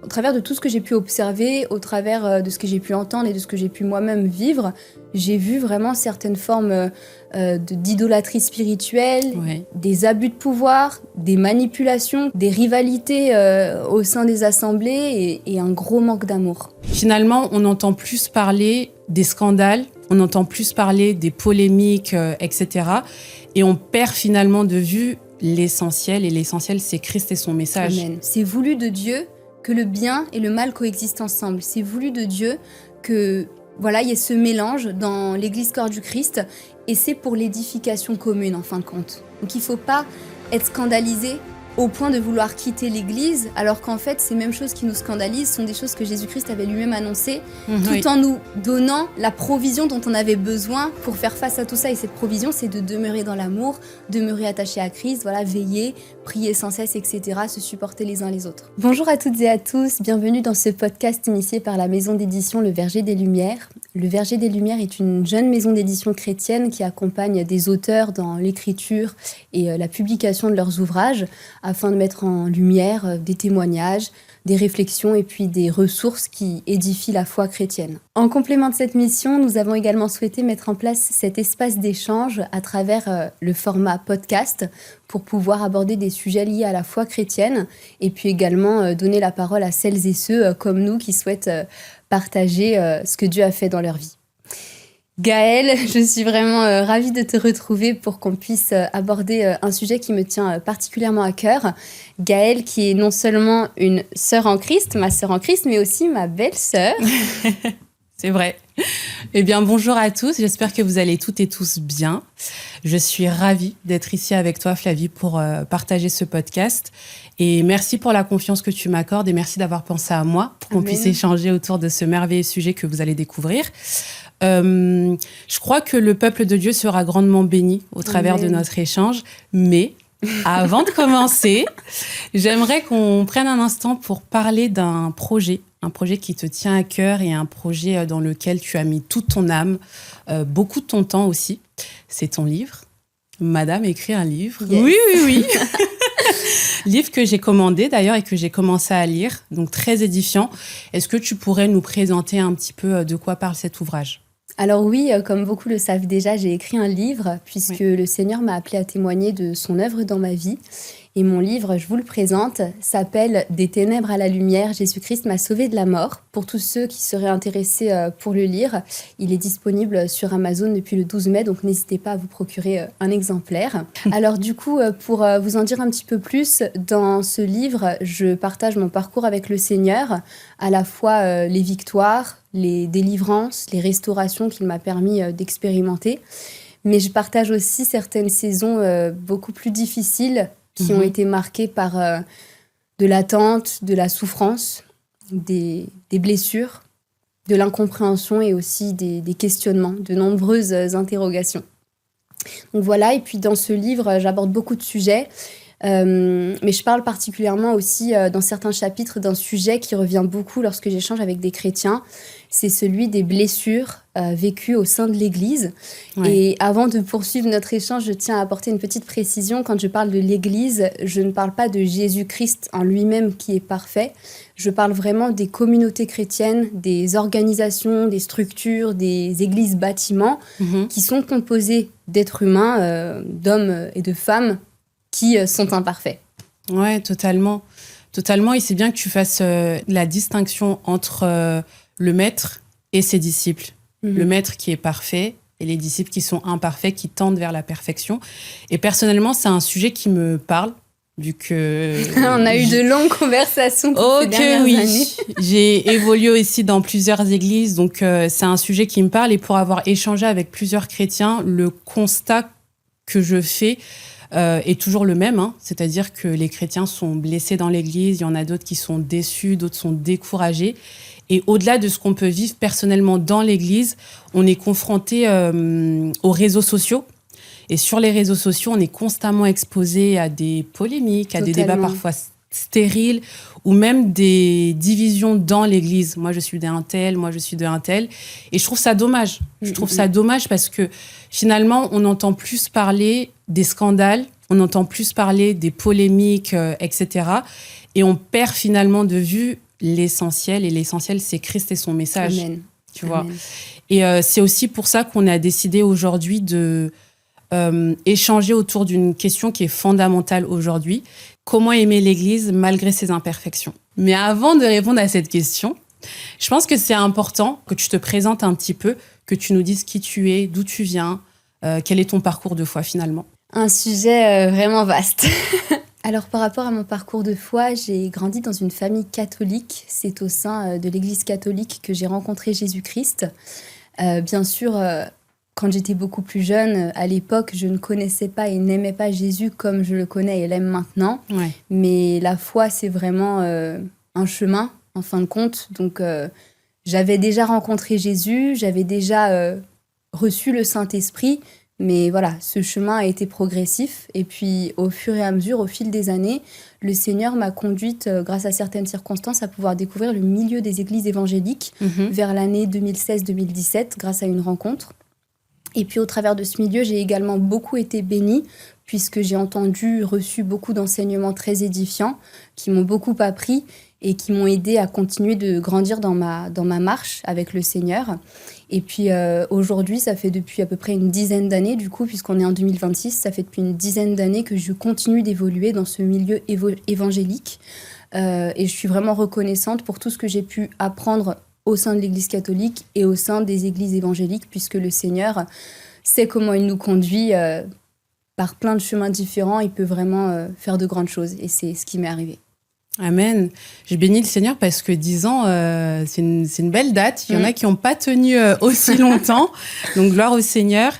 Au travers de tout ce que j'ai pu observer, au travers de ce que j'ai pu entendre et de ce que j'ai pu moi-même vivre, j'ai vu vraiment certaines formes d'idolâtrie spirituelle, des abus de pouvoir, des manipulations, des rivalités au sein des assemblées et un gros manque d'amour. Finalement, on entend plus parler des scandales, on entend plus parler des polémiques, etc. Et on perd finalement de vue l'essentiel. Et l'essentiel, c'est Christ et son message. Amen. C'est voulu de Dieu que le bien et le mal coexistent ensemble. C'est voulu de Dieu que il y ait ce mélange dans l'Église corps du Christ et c'est pour l'édification commune en fin de compte. Donc il ne faut pas être scandalisé au point de vouloir quitter l'Église, alors qu'en fait, ces mêmes choses qui nous scandalisent sont des choses que Jésus-Christ avait lui-même annoncées, tout en nous donnant la provision dont on avait besoin pour faire face à tout ça. Et cette provision, c'est de demeurer dans l'amour, demeurer attaché à Christ, veiller, prier sans cesse, etc., se supporter les uns les autres. Bonjour à toutes et à tous, bienvenue dans ce podcast initié par la maison d'édition Le Verger des Lumières. Le Verger des Lumières est une jeune maison d'édition chrétienne qui accompagne des auteurs dans l'écriture et la publication de leurs ouvrages, afin de mettre en lumière des témoignages, des réflexions et puis des ressources qui édifient la foi chrétienne. En complément de cette mission, nous avons également souhaité mettre en place cet espace d'échange à travers le format podcast pour pouvoir aborder des sujets liés à la foi chrétienne et puis également donner la parole à celles et ceux comme nous qui souhaitent partager ce que Dieu a fait dans leur vie. Gaëlle, je suis vraiment ravie de te retrouver pour qu'on puisse aborder un sujet qui me tient particulièrement à cœur. Gaëlle qui est non seulement une sœur en Christ, ma sœur en Christ, mais aussi ma belle-sœur. C'est vrai. Eh bien, bonjour à tous. J'espère que vous allez toutes et tous bien. Je suis ravie d'être ici avec toi, Flavie, pour partager ce podcast. Et merci pour la confiance que tu m'accordes et merci d'avoir pensé à moi pour qu'on puisse échanger autour de ce merveilleux sujet que vous allez découvrir. Je crois que le peuple de Dieu sera grandement béni au travers de notre échange. Mais avant de commencer, j'aimerais qu'on prenne un instant pour parler d'un projet. Un projet qui te tient à cœur et un projet dans lequel tu as mis toute ton âme, beaucoup de ton temps aussi. C'est ton livre. Madame écrit un livre. Yes. Oui. Livre que j'ai commandé d'ailleurs et que j'ai commencé à lire, donc très édifiant. Est-ce que tu pourrais nous présenter un petit peu de quoi parle cet ouvrage ? Alors oui, comme beaucoup le savent déjà, j'ai écrit un livre puisque le Seigneur m'a appelé à témoigner de son œuvre dans ma vie. Et mon livre, je vous le présente, s'appelle « Des ténèbres à la lumière, Jésus-Christ m'a sauvé de la mort ». Pour tous ceux qui seraient intéressés pour le lire, il est disponible sur Amazon depuis le 12 mai, donc n'hésitez pas à vous procurer un exemplaire. Alors du coup, pour vous en dire un petit peu plus, dans ce livre, je partage mon parcours avec le Seigneur, à la fois les victoires, les délivrances, les restaurations qu'il m'a permis d'expérimenter. Mais je partage aussi certaines saisons beaucoup plus difficiles qui ont été marquées par de l'attente, de la souffrance, des blessures, de l'incompréhension et aussi des questionnements, de nombreuses interrogations. Donc voilà, et puis dans ce livre, j'aborde beaucoup de sujets, mais je parle particulièrement aussi dans certains chapitres d'un sujet qui revient beaucoup lorsque j'échange avec des chrétiens, c'est celui des blessures vécues au sein de l'Église. Et avant de poursuivre notre échange, je tiens à apporter une petite précision. Quand je parle de l'Église, je ne parle pas de Jésus-Christ en lui-même qui est parfait. Je parle vraiment des communautés chrétiennes, des organisations, des structures, des églises bâtiments qui sont composées d'êtres humains, d'hommes et de femmes qui sont imparfaits. Ouais, totalement. Totalement. Et c'est bien que tu fasses la distinction entre le maître et ses disciples. Le maître qui est parfait et les disciples qui sont imparfaits, qui tendent vers la perfection. Et personnellement, c'est un sujet qui me parle, vu que... On a eu de longues conversations ces dernières années. J'ai évolué aussi dans plusieurs églises, donc c'est un sujet qui me parle. Et pour avoir échangé avec plusieurs chrétiens, le constat que je fais est toujours le même, c'est-à-dire que les chrétiens sont blessés dans l'église, il y en a d'autres qui sont déçus, d'autres sont découragés. Et au-delà de ce qu'on peut vivre personnellement dans l'église, on est confronté aux réseaux sociaux. Et sur les réseaux sociaux, on est constamment exposé à des polémiques, à des débats parfois stériles, ou même des divisions dans l'église. Moi, je suis d'un tel, moi, je suis d'un tel. Et je trouve ça dommage. Je trouve ça dommage parce que finalement, on entend plus parler des scandales, on entend plus parler des polémiques, etc. Et on perd finalement de vue l'essentiel. Et l'essentiel, c'est Christ et son message. Amen. Tu vois. Amen. Et c'est aussi pour ça qu'on a décidé aujourd'hui de échanger autour d'une question qui est fondamentale aujourd'hui. Comment aimer l'Église malgré ses imperfections? Mais avant de répondre à cette question, je pense que c'est important que tu te présentes un petit peu, que tu nous dises qui tu es, d'où tu viens, quel est ton parcours de foi finalement. Un sujet vraiment vaste. Alors, par rapport à mon parcours de foi, j'ai grandi dans une famille catholique. C'est au sein de l'Église catholique que j'ai rencontré Jésus-Christ. Bien sûr, quand j'étais beaucoup plus jeune, à l'époque, je ne connaissais pas et n'aimais pas Jésus comme je le connais et l'aime maintenant. Ouais. Mais la foi, c'est vraiment un chemin, en fin de compte. Donc, j'avais déjà rencontré Jésus, j'avais déjà reçu le Saint-Esprit. Mais voilà, ce chemin a été progressif. Et puis, au fur et à mesure, au fil des années, le Seigneur m'a conduite, grâce à certaines circonstances, à pouvoir découvrir le milieu des églises évangéliques vers l'année 2016-2017, grâce à une rencontre. Et puis, au travers de ce milieu, j'ai également beaucoup été bénie, puisque j'ai reçu beaucoup d'enseignements très édifiants, qui m'ont beaucoup appris et qui m'ont aidé à continuer de grandir dans ma marche avec le Seigneur. Et puis aujourd'hui, ça fait depuis à peu près une dizaine d'années, du coup, puisqu'on est en 2026, ça fait depuis une dizaine d'années que je continue d'évoluer dans ce milieu évangélique. Et je suis vraiment reconnaissante pour tout ce que j'ai pu apprendre au sein de l'Église catholique et au sein des églises évangéliques, puisque le Seigneur sait comment il nous conduit par plein de chemins différents. Il peut vraiment faire de grandes choses. Et c'est ce qui m'est arrivé. Amen. Je bénis le Seigneur parce que 10 ans, c'est une belle date. Il y en a qui n'ont pas tenu aussi longtemps. Donc, gloire au Seigneur.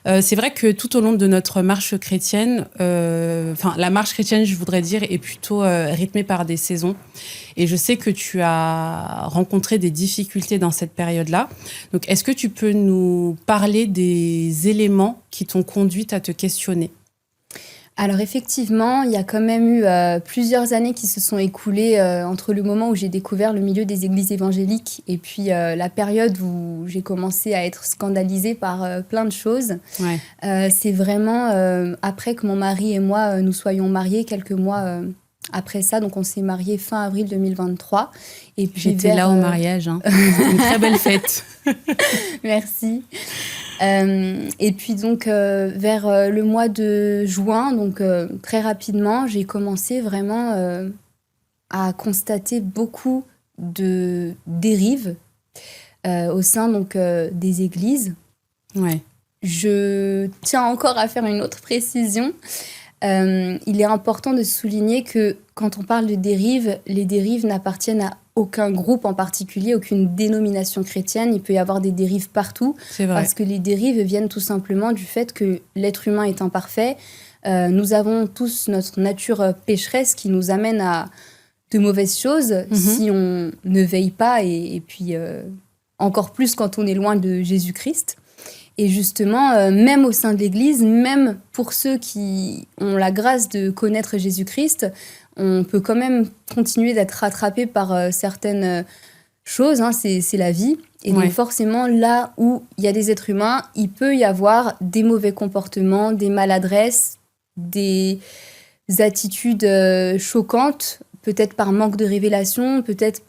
C'est vrai que tout au long de notre marche chrétienne, la marche chrétienne, je voudrais dire, est plutôt rythmée par des saisons. Et je sais que tu as rencontré des difficultés dans cette période-là. Donc, est-ce que tu peux nous parler des éléments qui t'ont conduite à te questionner ? Alors effectivement, il y a quand même eu plusieurs années qui se sont écoulées entre le moment où j'ai découvert le milieu des églises évangéliques et puis la période où j'ai commencé à être scandalisée par plein de choses. Ouais. C'est vraiment après que mon mari et moi nous soyons mariés, quelques mois après ça. Donc on s'est mariés fin avril 2023. Et puis j'étais là au mariage. Hein. Une très belle fête. Merci. Et puis donc vers le mois de juin, donc très rapidement, j'ai commencé vraiment à constater beaucoup de dérives au sein donc des églises. Ouais. Je tiens encore à faire une autre précision. Il est important de souligner que quand on parle de dérives, les dérives n'appartiennent à aucun groupe en particulier, aucune dénomination chrétienne. Il peut y avoir des dérives partout. C'est vrai. Parce que les dérives viennent tout simplement du fait que l'être humain est imparfait. Nous avons tous notre nature pécheresse qui nous amène à de mauvaises choses si on ne veille pas et puis encore plus quand on est loin de Jésus-Christ. Et justement, même au sein de l'Église, même pour ceux qui ont la grâce de connaître Jésus-Christ, on peut quand même continuer d'être rattrapé par certaines choses, hein, c'est la vie. Et donc forcément, là où il y a des êtres humains, il peut y avoir des mauvais comportements, des maladresses, des attitudes choquantes, peut-être par manque de révélation, peut-être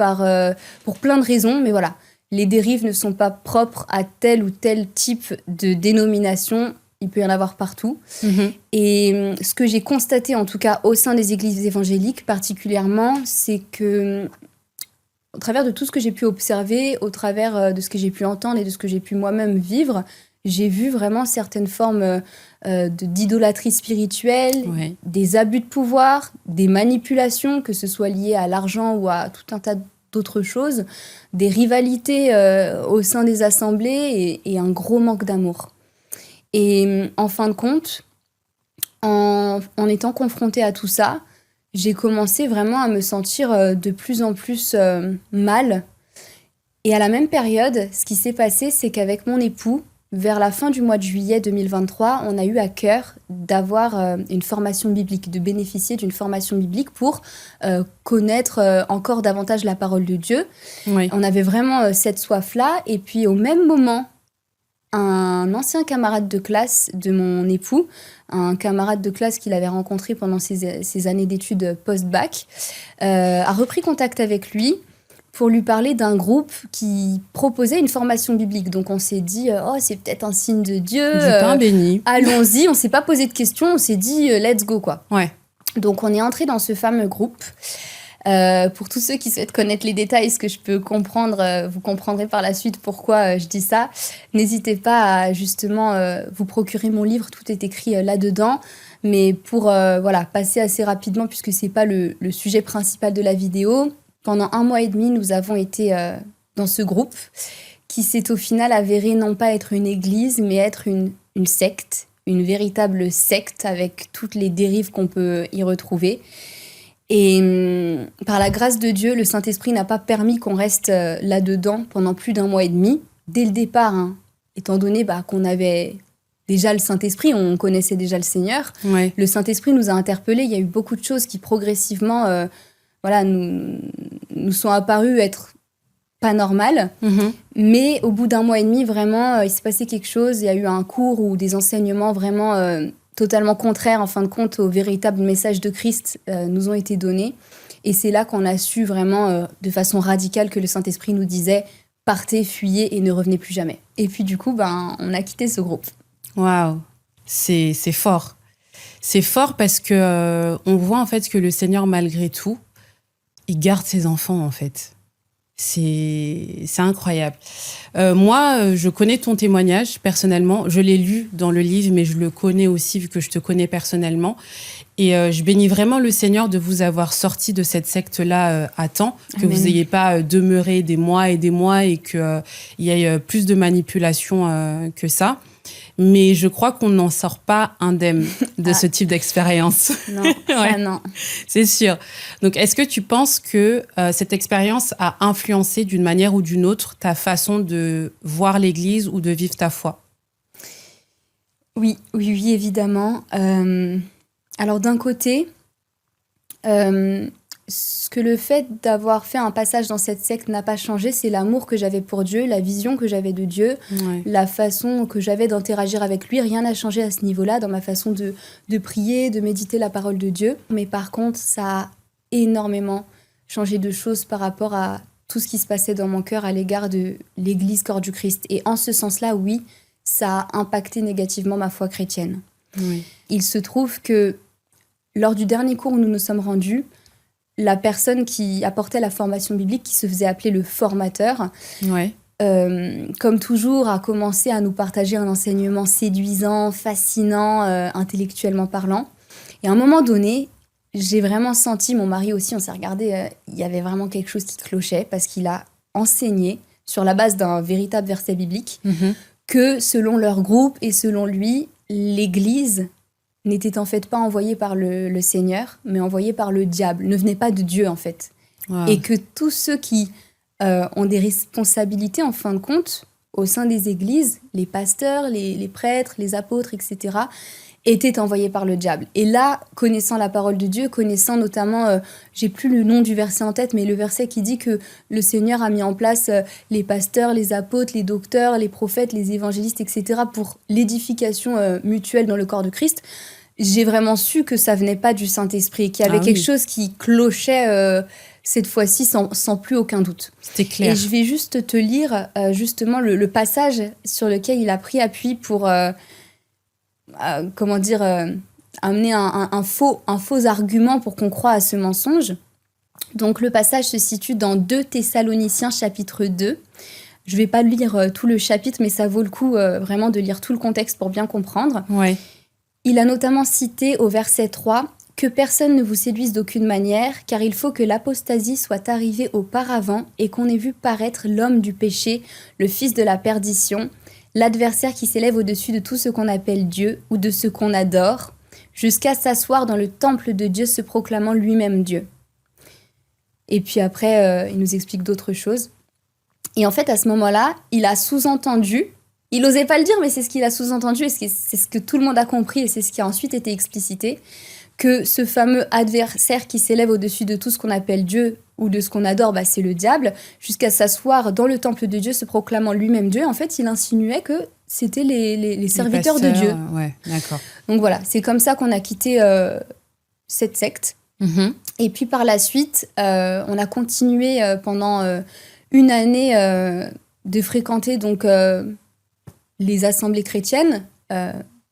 pour plein de raisons, mais voilà. Les dérives ne sont pas propres à tel ou tel type de dénomination. Il peut y en avoir partout. Et ce que j'ai constaté, en tout cas au sein des églises évangéliques particulièrement, c'est que, au travers de tout ce que j'ai pu observer, au travers de ce que j'ai pu entendre et de ce que j'ai pu moi-même vivre, j'ai vu vraiment certaines formes d'idolâtrie spéciale, des abus de pouvoir, des manipulations, que ce soit lié à l'argent ou à tout un tas d'autres choses, des rivalités au sein des assemblées et un gros manque d'amour. Et en fin de compte, en étant confrontée à tout ça, j'ai commencé vraiment à me sentir de plus en plus mal. Et à la même période, ce qui s'est passé, c'est qu'avec mon époux, vers la fin du mois de juillet 2023, on a eu à cœur d'avoir une formation biblique, de bénéficier d'une formation biblique pour connaître encore davantage la parole de Dieu. Oui. On avait vraiment cette soif-là. Et puis au même moment, un ancien camarade de classe de mon époux, un camarade de classe qu'il avait rencontré pendant ses années d'études post-bac, a repris contact avec lui pour lui parler d'un groupe qui proposait une formation biblique. Donc on s'est dit, oh, c'est peut-être un signe de Dieu. Du pain béni. Allons-y, on s'est pas posé de questions, on s'est dit, let's go, quoi. Ouais. Donc on est entré dans ce fameux groupe. Pour tous ceux qui souhaitent connaître les détails, ce que je peux comprendre, vous comprendrez par la suite pourquoi je dis ça. N'hésitez pas à justement vous procurer mon livre, tout est écrit là-dedans. Mais pour passer assez rapidement, puisque c'est pas le sujet principal de la vidéo, pendant 1 mois et demi, nous avons été dans ce groupe qui s'est au final avéré non pas être une église, mais être une secte, une véritable secte avec toutes les dérives qu'on peut y retrouver. Et par la grâce de Dieu, le Saint-Esprit n'a pas permis qu'on reste là-dedans pendant plus d'1 mois et demi. Dès le départ, étant donné qu'on avait déjà le Saint-Esprit, on connaissait déjà le Seigneur, Ouais. le Saint-Esprit nous a interpellés. Il y a eu beaucoup de choses qui progressivement nous sont apparues être pas normales. Mhm. Mais au bout d'1 mois et demi, vraiment, il s'est passé quelque chose. Il y a eu un cours ou des enseignements vraiment totalement contraires, en fin de compte, au véritable message de Christ nous ont été donnés. Et c'est là qu'on a su vraiment, de façon radicale, que le Saint-Esprit nous disait « Partez, fuyez et ne revenez plus jamais ». Et puis du coup, on a quitté ce groupe. Waouh, c'est fort. C'est fort parce que on voit en fait que le Seigneur, malgré tout, il garde ses enfants en fait. C'est incroyable. Moi, je connais ton témoignage personnellement. Je l'ai lu dans le livre, mais je le connais aussi vu que je te connais personnellement. Et je bénis vraiment le Seigneur de vous avoir sorti de cette secte-là à temps, que Amen. vous n'ayez pas demeuré des mois et qu'il y ait plus de manipulation que ça. Mais je crois qu'on n'en sort pas indemne de ce type d'expérience. Non, Ouais. ça non. C'est sûr. Donc, est-ce que tu penses que cette expérience a influencé d'une manière ou d'une autre ta façon de voir l'Église ou de vivre ta foi? Oui, évidemment. Alors d'un côté, ce que le fait d'avoir fait un passage dans cette secte n'a pas changé, c'est l'amour que j'avais pour Dieu, la vision que j'avais de Dieu, Ouais. la façon que j'avais d'interagir avec lui. Rien n'a changé à ce niveau-là, dans ma façon de prier, de méditer la parole de Dieu. Mais par contre, ça a énormément changé de choses par rapport à tout ce qui se passait dans mon cœur à l'égard de l'Église Corps du Christ. Et en ce sens-là, oui, ça a impacté négativement ma foi chrétienne. Oui. Il se trouve que lors du dernier cours où nous nous sommes rendus, la personne qui apportait la formation biblique, qui se faisait appeler le formateur, Ouais. comme toujours, a commencé à nous partager un enseignement séduisant, fascinant, intellectuellement parlant. Et à un moment donné, j'ai vraiment senti, mon mari aussi, on s'est regardé, il y avait vraiment quelque chose qui clochait, parce qu'il a enseigné, sur la base d'un véritable verset biblique, Mhm. que selon leur groupe et selon lui, l'Église n'était en fait pas envoyée par le Seigneur, mais envoyée par le diable, ne venait pas de Dieu en fait. Wow. Et que tous ceux qui ont des responsabilités en fin de compte au sein des églises, les pasteurs, les prêtres, les apôtres, etc., étaient envoyés par le diable. Et là, connaissant la parole de Dieu, connaissant notamment, j'ai plus le nom du verset en tête, mais le verset qui dit que le Seigneur a mis en place les pasteurs, les apôtres, les docteurs, les prophètes, les évangélistes, etc., pour l'édification mutuelle dans le corps de Christ, j'ai vraiment su que ça venait pas du Saint-Esprit, qu'il y avait quelque chose qui clochait cette fois-ci sans plus aucun doute. C'était clair. Et je vais juste te lire justement le passage sur lequel il a pris appui pour amener un faux argument pour qu'on croie à ce mensonge. Donc le passage se situe dans 2 Thessaloniciens chapitre 2. Je vais pas lire tout le chapitre, mais ça vaut le coup vraiment de lire tout le contexte pour bien comprendre. Ouais. Il a notamment cité au verset 3 « Que personne ne vous séduise d'aucune manière, car il faut que l'apostasie soit arrivée auparavant et qu'on ait vu paraître l'homme du péché, le fils de la perdition, l'adversaire qui s'élève au-dessus de tout ce qu'on appelle Dieu ou de ce qu'on adore, jusqu'à s'asseoir dans le temple de Dieu se proclamant lui-même Dieu. » Et puis après, il nous explique d'autres choses. Et en fait, à ce moment-là, il a sous-entendu, il n'osait pas le dire, mais c'est ce qu'il a sous-entendu, et c'est ce que tout le monde a compris, et c'est ce qui a ensuite été explicité, que ce fameux adversaire qui s'élève au-dessus de tout ce qu'on appelle Dieu ou de ce qu'on adore, c'est le diable, jusqu'à s'asseoir dans le temple de Dieu, se proclamant lui-même Dieu. En fait, il insinuait que c'était les serviteurs de Dieu. Ouais, d'accord. Donc voilà, c'est comme ça qu'on a quitté cette secte. Et puis par la suite, on a continué pendant une année de fréquenter donc les assemblées chrétiennes.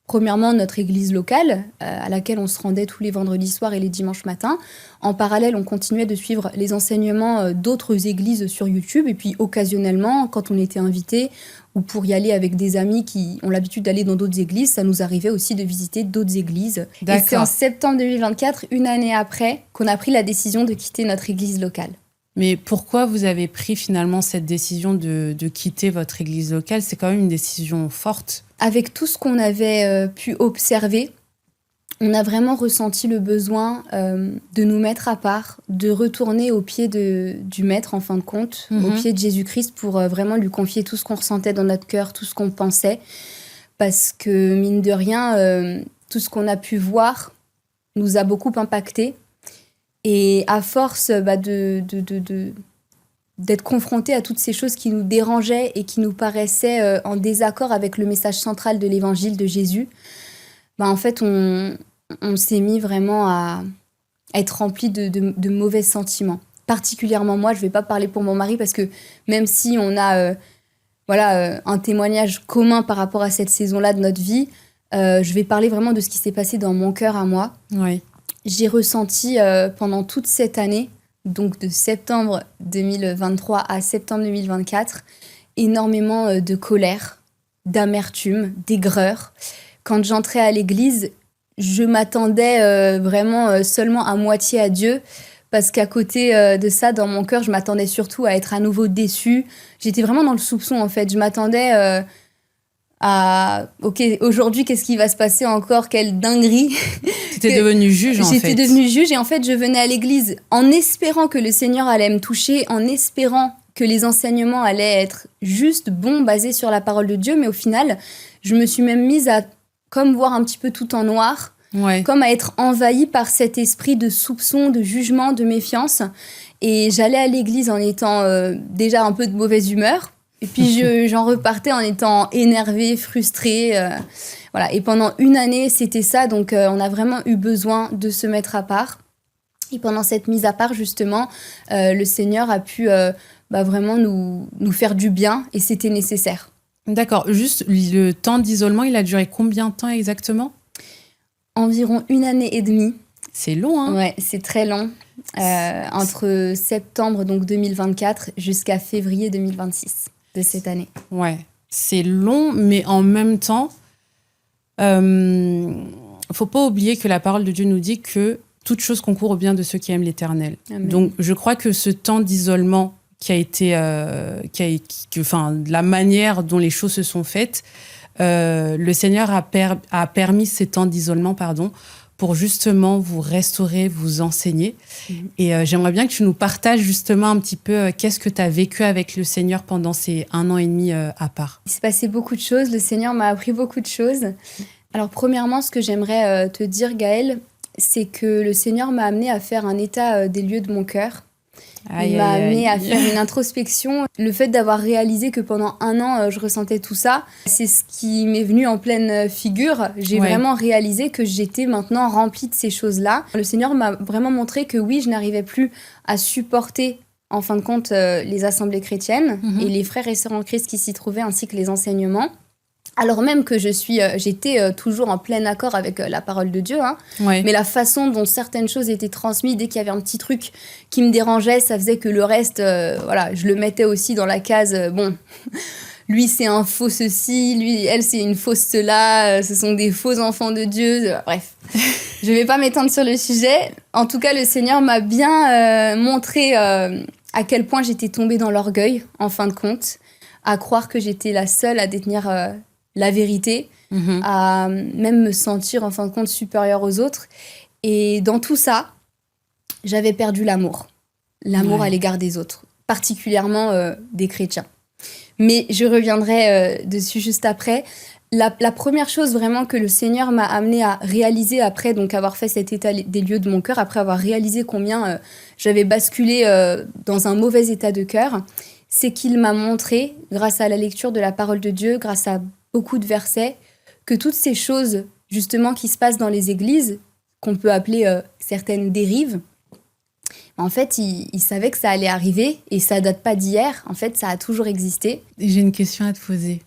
Premièrement, notre église locale, à laquelle on se rendait tous les vendredis soirs et les dimanches matins. En parallèle, on continuait de suivre les enseignements d'autres églises sur YouTube. Et puis, occasionnellement, quand on était invité ou pour y aller avec des amis qui ont l'habitude d'aller dans d'autres églises, ça nous arrivait aussi de visiter d'autres églises. D'accord. Et c'est en septembre 2024, une année après, qu'on a pris la décision de quitter notre église locale. Mais pourquoi vous avez pris finalement cette décision de quitter votre église locale? C'est quand même une décision forte. Avec tout ce qu'on avait pu observer, on a vraiment ressenti le besoin de nous mettre à part, de retourner au pied du Maître, en fin de compte, au pied de Jésus-Christ, pour vraiment lui confier tout ce qu'on ressentait dans notre cœur, tout ce qu'on pensait. Parce que, mine de rien, tout ce qu'on a pu voir nous a beaucoup impacté. Et à force d'être confrontés à toutes ces choses qui nous dérangeaient et qui nous paraissaient en désaccord avec le message central de l'évangile de Jésus, en fait, on s'est mis vraiment à être remplis de mauvais sentiments. Particulièrement moi, je ne vais pas parler pour mon mari parce que même si on a un témoignage commun par rapport à cette saison-là de notre vie, je vais parler vraiment de ce qui s'est passé dans mon cœur à moi. Oui. J'ai ressenti pendant toute cette année, donc de septembre 2023 à septembre 2024, énormément de colère, d'amertume, d'aigreur. Quand j'entrais à l'église, je m'attendais vraiment seulement à moitié à Dieu, parce qu'à côté de ça, dans mon cœur, je m'attendais surtout à être à nouveau déçue. J'étais vraiment dans le soupçon, en fait. Je m'attendais OK, aujourd'hui, qu'est-ce qui va se passer encore? Quelle dinguerie! T'étais devenue juge, en fait. J'étais devenue juge et en fait, je venais à l'église en espérant que le Seigneur allait me toucher, en espérant que les enseignements allaient être juste bons, basés sur la parole de Dieu. Mais au final, je me suis même mise à comme voir un petit peu tout en noir, comme à être envahie par cet esprit de soupçon, de jugement, de méfiance. Et j'allais à l'église en étant déjà un peu de mauvaise humeur. Et puis, j'en repartais en étant énervée, frustrée. Voilà. Et pendant une année, c'était ça. Donc, on a vraiment eu besoin de se mettre à part. Et pendant cette mise à part, justement, le Seigneur a pu vraiment nous faire du bien. Et c'était nécessaire. D'accord. Juste, le temps d'isolement, il a duré combien de temps exactement? Environ 1 année et demie. C'est long, hein? Ouais, c'est très long. Entre septembre donc 2024 jusqu'à février 2026. De cette année. Ouais, c'est long, mais en même temps, faut pas oublier que la parole de Dieu nous dit que toute chose concourt au bien de ceux qui aiment l'Éternel. Amen. Donc, je crois que ce temps d'isolement qui a été, la manière dont les choses se sont faites, le Seigneur a permis ces temps d'isolement, pour justement vous restaurer, vous enseigner. Et j'aimerais bien que tu nous partages justement un petit peu qu'est-ce que tu as vécu avec le Seigneur pendant ces 1 an et demi à part. Il s'est passé beaucoup de choses, le Seigneur m'a appris beaucoup de choses. Alors premièrement, ce que j'aimerais te dire, Gaëlle, c'est que le Seigneur m'a amené à faire un état des lieux de mon cœur. Il m'a amené à faire une introspection. Le fait d'avoir réalisé que pendant 1 an, je ressentais tout ça, c'est ce qui m'est venu en pleine figure. J'ai vraiment réalisé que j'étais maintenant remplie de ces choses-là. Le Seigneur m'a vraiment montré que oui, je n'arrivais plus à supporter, en fin de compte, les assemblées chrétiennes et les frères et sœurs en Christ qui s'y trouvaient, ainsi que les enseignements. Alors même que j'étais toujours en plein accord avec la parole de Dieu, mais la façon dont certaines choses étaient transmises, dès qu'il y avait un petit truc qui me dérangeait, ça faisait que le reste, je le mettais aussi dans la case, lui c'est un faux ceci, elle c'est une fausse cela, ce sont des faux enfants de Dieu, bref. Je vais pas m'étendre sur le sujet. En tout cas, le Seigneur m'a bien montré à quel point j'étais tombée dans l'orgueil, en fin de compte, à croire que j'étais la seule à détenir la vérité, à même me sentir en fin de compte supérieure aux autres. Et dans tout ça, j'avais perdu l'amour à l'égard des autres, particulièrement des chrétiens. Mais je reviendrai dessus juste après. La première chose vraiment que le Seigneur m'a amené à réaliser après donc avoir fait cet état des lieux de mon cœur, après avoir réalisé combien j'avais basculé dans un mauvais état de cœur, c'est qu'il m'a montré, grâce à la lecture de la parole de Dieu, grâce à beaucoup de versets, que toutes ces choses, justement, qui se passent dans les églises, qu'on peut appeler certaines dérives. En fait, il savait que ça allait arriver et ça date pas d'hier. En fait, ça a toujours existé. J'ai une question à te poser.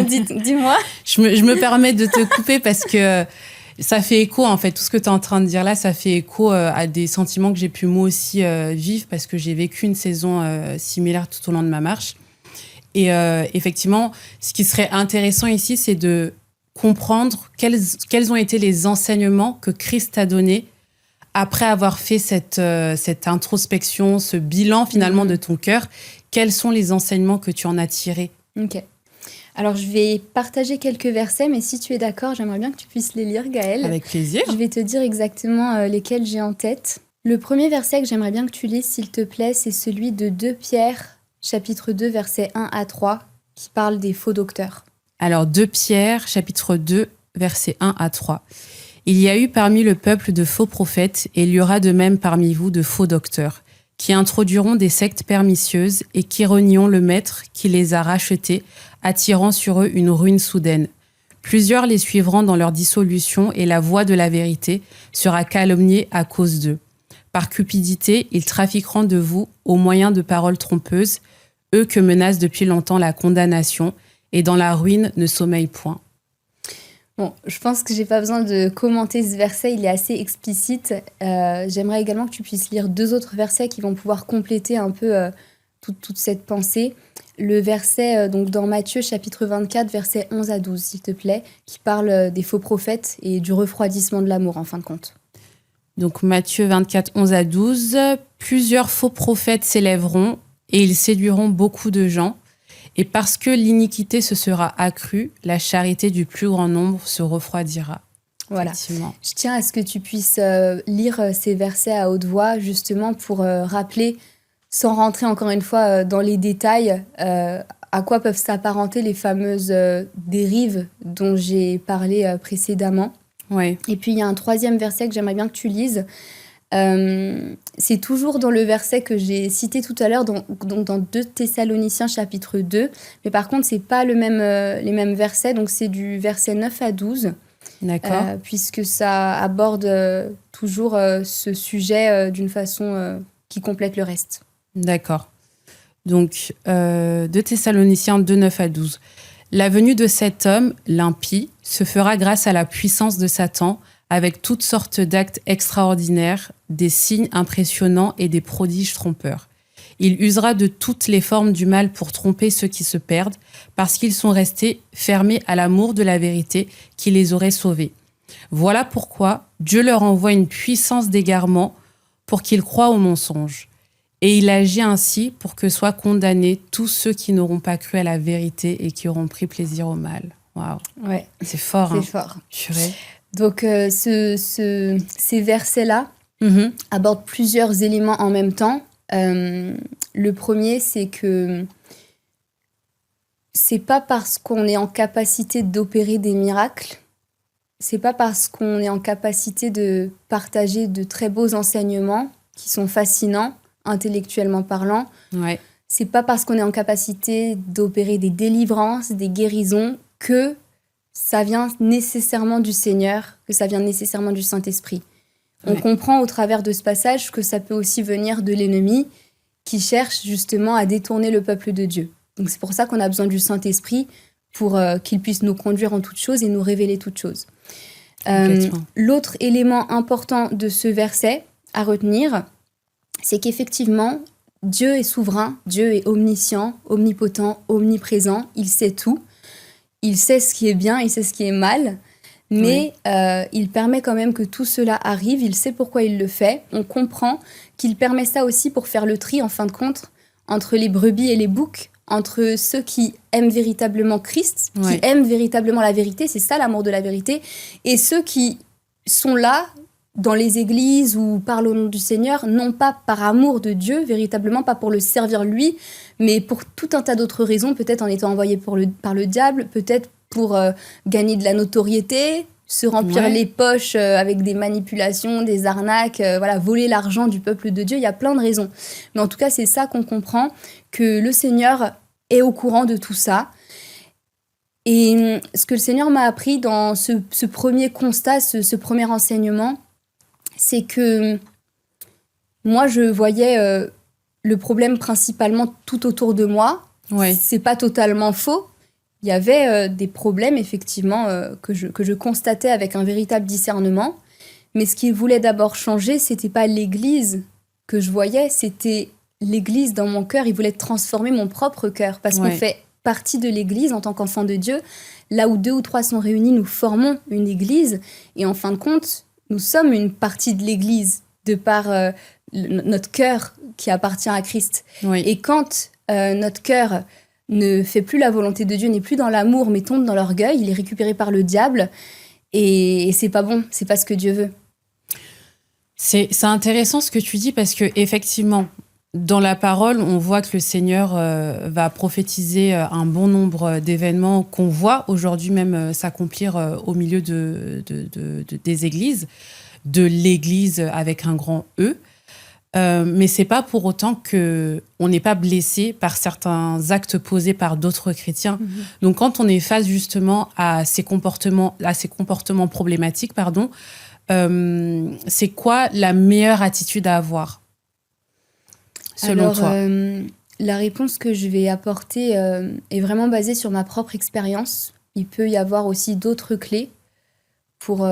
Dis-moi. Je me permets de te couper parce que ça fait écho, en fait. Tout ce que tu es en train de dire là, ça fait écho à des sentiments que j'ai pu moi aussi vivre parce que j'ai vécu une saison similaire tout au long de ma marche. Et effectivement, ce qui serait intéressant ici, c'est de comprendre quels ont été les enseignements que Christ t'a donnés après avoir fait cette introspection, ce bilan finalement de ton cœur. Quels sont les enseignements que tu en as tirés? Ok. Alors, je vais partager quelques versets, mais si tu es d'accord, j'aimerais bien que tu puisses les lire, Gaëlle. Avec plaisir. Je vais te dire exactement lesquels j'ai en tête. Le premier verset que j'aimerais bien que tu lises, s'il te plaît, c'est celui de 2 Pierre, chapitre 2, versets 1 à 3, qui parle des faux docteurs. Alors, 2 Pierre, chapitre 2, versets 1 à 3. Il y a eu parmi le peuple de faux prophètes, et il y aura de même parmi vous de faux docteurs, qui introduiront des sectes pernicieuses et qui renieront le maître qui les a rachetés, attirant sur eux une ruine soudaine. Plusieurs les suivront dans leur dissolution et la voie de la vérité sera calomniée à cause d'eux. Par cupidité, ils trafiqueront de vous au moyen de paroles trompeuses, eux que menace depuis longtemps la condamnation, et dans la ruine ne sommeillent point. Bon, je pense que j'ai pas besoin de commenter ce verset, il est assez explicite. J'aimerais également que tu puisses lire 2 autres versets qui vont pouvoir compléter un peu toute cette pensée. Le verset donc dans Matthieu chapitre 24, versets 11 à 12, s'il te plaît, qui parle des faux prophètes et du refroidissement de l'amour en fin de compte. Donc Matthieu 24, 11 à 12, plusieurs faux prophètes s'élèveront et ils séduiront beaucoup de gens. Et parce que l'iniquité se sera accrue, la charité du plus grand nombre se refroidira. Voilà. Je tiens à ce que tu puisses lire ces versets à haute voix, justement pour rappeler, sans rentrer encore une fois dans les détails, à quoi peuvent s'apparenter les fameuses dérives dont j'ai parlé précédemment. Ouais. Et puis il y a un 3e verset que j'aimerais bien que tu lises. C'est toujours dans le verset que j'ai cité tout à l'heure, donc dans 2 Thessaloniciens chapitre 2. Mais par contre, c'est pas les mêmes versets, donc c'est du verset 9 à 12. D'accord. Puisque ça aborde toujours ce sujet d'une façon qui complète le reste. D'accord. Donc, 2 Thessaloniciens 2, 9 à 12. La venue de cet homme, l'impie, se fera grâce à la puissance de Satan, avec toutes sortes d'actes extraordinaires, des signes impressionnants et des prodiges trompeurs. Il usera de toutes les formes du mal pour tromper ceux qui se perdent, parce qu'ils sont restés fermés à l'amour de la vérité qui les aurait sauvés. Voilà pourquoi Dieu leur envoie une puissance d'égarement pour qu'ils croient au mensonge. Et il agit ainsi pour que soient condamnés tous ceux qui n'auront pas cru à la vérité et qui auront pris plaisir au mal. Waouh. Ouais. C'est fort. C'est fort. Purée. Donc, ces versets-là abordent plusieurs éléments en même temps. Le premier, c'est que c'est pas parce qu'on est en capacité d'opérer des miracles, c'est pas parce qu'on est en capacité de partager de très beaux enseignements qui sont fascinants, intellectuellement parlant. Ouais. C'est pas parce qu'on est en capacité d'opérer des délivrances, des guérisons, que ça vient nécessairement du Seigneur, que ça vient nécessairement du Saint-Esprit. On comprend au travers de ce passage que ça peut aussi venir de l'ennemi qui cherche justement à détourner le peuple de Dieu. Donc c'est pour ça qu'on a besoin du Saint-Esprit pour qu'il puisse nous conduire en toutes choses et nous révéler toutes choses. L'autre élément important de ce verset à retenir, c'est qu'effectivement, Dieu est souverain, Dieu est omniscient, omnipotent, omniprésent, il sait tout. Il sait ce qui est bien, il sait ce qui est mal, mais il permet quand même que tout cela arrive, il sait pourquoi il le fait. On comprend qu'il permet ça aussi pour faire le tri, en fin de compte, entre les brebis et les boucs, entre ceux qui aiment véritablement Christ, qui aiment véritablement la vérité, c'est ça l'amour de la vérité, et ceux qui sont là, dans les églises ou parlent au nom du Seigneur, non pas par amour de Dieu, véritablement, pas pour le servir lui, mais pour tout un tas d'autres raisons, peut-être en étant envoyé par le diable, peut-être pour gagner de la notoriété, se remplir les poches avec des manipulations, des arnaques, voler l'argent du peuple de Dieu. Il y a plein de raisons. Mais en tout cas, c'est ça qu'on comprend, que le Seigneur est au courant de tout ça. Et ce que le Seigneur m'a appris dans ce premier constat, ce premier enseignement, c'est que moi, je voyais le problème principalement tout autour de moi. Ouais. C'est pas totalement faux. Il y avait des problèmes, effectivement, que je constatais avec un véritable discernement. Mais ce qu'il voulait d'abord changer, c'était pas l'Église que je voyais, c'était l'Église dans mon cœur. Il voulait transformer mon propre cœur. Parce qu'on fait partie de l'Église en tant qu'enfant de Dieu. Là où 2 ou 3 sont réunis, nous formons une Église. Et en fin de compte, nous sommes une partie de l'Église de par notre cœur qui appartient à Christ. Oui. Et quand notre cœur ne fait plus la volonté de Dieu, n'est plus dans l'amour, mais tombe dans l'orgueil, il est récupéré par le diable. Et c'est pas bon, c'est pas ce que Dieu veut. C'est intéressant ce que tu dis parce que effectivement, dans la parole, on voit que le Seigneur va prophétiser un bon nombre d'événements qu'on voit aujourd'hui même s'accomplir au milieu des églises, de l'Église avec un grand E. Mais c'est pas pour autant que on n'est pas blessé par certains actes posés par d'autres chrétiens. Donc quand on est face justement à ces comportements problématiques, c'est quoi la meilleure attitude à avoir selon toi? La réponse que je vais apporter est vraiment basée sur ma propre expérience. Il peut y avoir aussi d'autres clés pour